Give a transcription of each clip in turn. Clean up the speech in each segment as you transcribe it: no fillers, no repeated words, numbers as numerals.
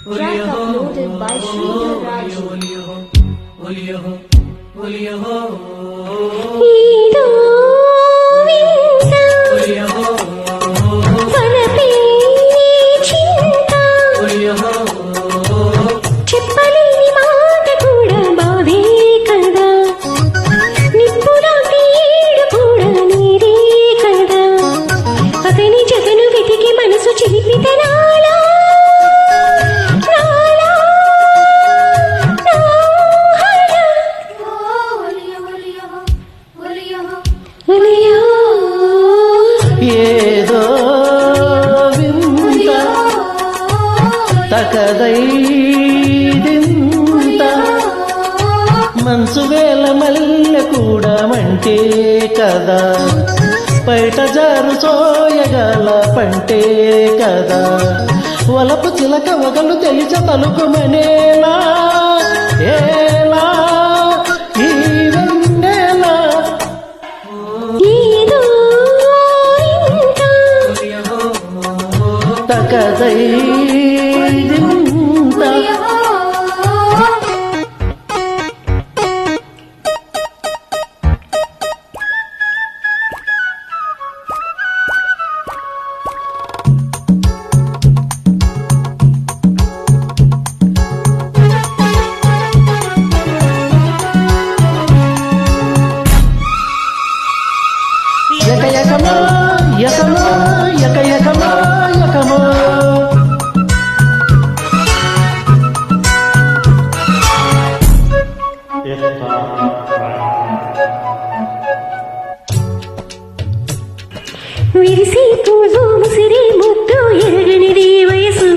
Track uploaded by Sridhar Raju. ఏదో వింత వలపే చింత చెప్పలేని మాట కూడా బాధే కదా నిప్పులాంటి ఏడు కూడా నీరే కదా అతని జగను వెతికి మనసు చిలిపితే నాలా ఏదో వింత తకదైదింత మంచు వేల మల్లె కూడా మంటే కదా బయట జారు సోయగల పంటే కదా వలపు చిలక వగలు తెలిచ తలుకుమనేలా ఏలా ఈ వెన్నెలా ఏదో ఇంత తకదైదింత యకయకమా యకమా యకయకమా యకమా విరిసి పువ్వు ముసిరి ముద్దు ఎరగనిది వయసు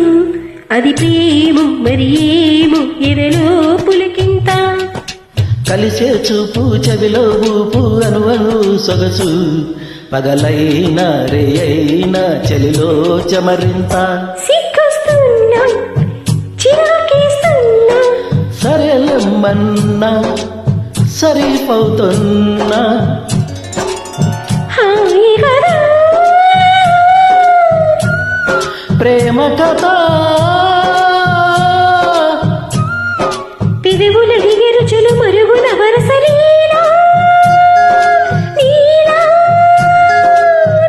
అది ప్రేమ మరి ఏమో ఎదలో పులకింత కలిసే చూపు చెవిలో ఊపు అనువను సొగసు పగలైనా రేయైనా చలిలో చెమరింత సిగ్గొస్తున్నా చిరాకేస్తున్నా సరేలమ్మన్నా సరిపోతున్నా హాయి కదా ప్రేమ కథ పెదవుల దిగరుచులు మరుగున వరసలీలా నీలా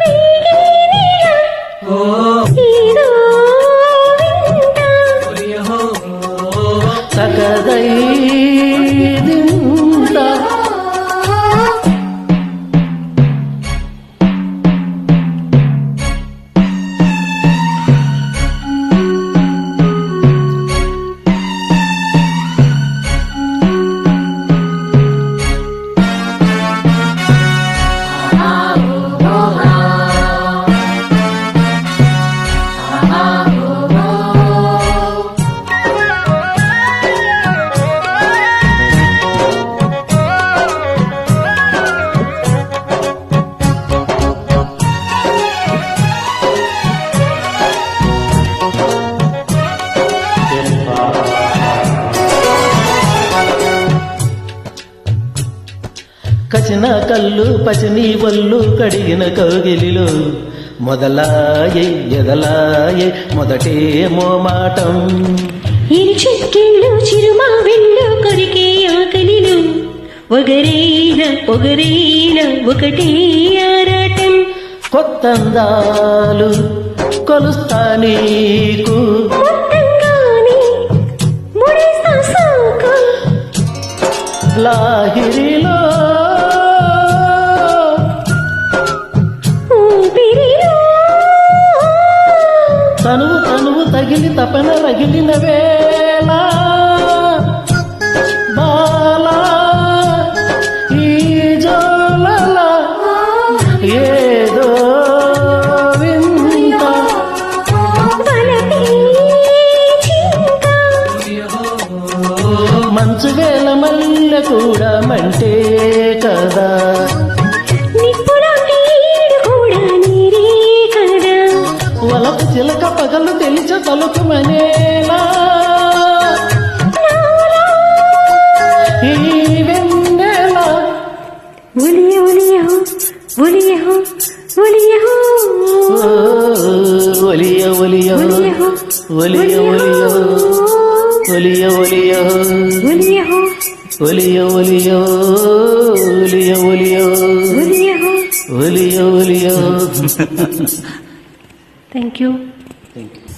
రేగే నీలా ఏదో వింత తకదైదింత కచిన కళ్ళు పచని వల్లు కడిగిన కౌగిలిలో మొదలాయే ఎదలాయే మొదటే మోమాటం ఇరు చెక్కిళ్ళు చిరుమా వెళ్ళు కొరికే ఆకలిలు ఒగరైనా ఒకటే ఆరాటం కొత్తందాలు కొలుస్తా నీకు మొత్తంగానే ముడేస్తా సాకు లాహిరిలో ఊపిరిలో తనువు తగిలి తపన రగిలిన వేళ బాలా ఈ జోలల ఏదో వింత వలపే చింత మంచు వేల మల్లె కూడా మంటే కదా నిప్పులాంటి ఏడు కూడా నీరే కదా వలపు చిలక పగలు తెలిచ తలుకుమనేలా ఈ వెన్నెలా ఒలియహో ఒలియ ఒలియో ఒలియో ఒలియో ఒలియో ఒలియో ఒలియో ఒలియో ఒలియో ఒలియో ఒలియో థ్యాంక్ యూ. Thank you.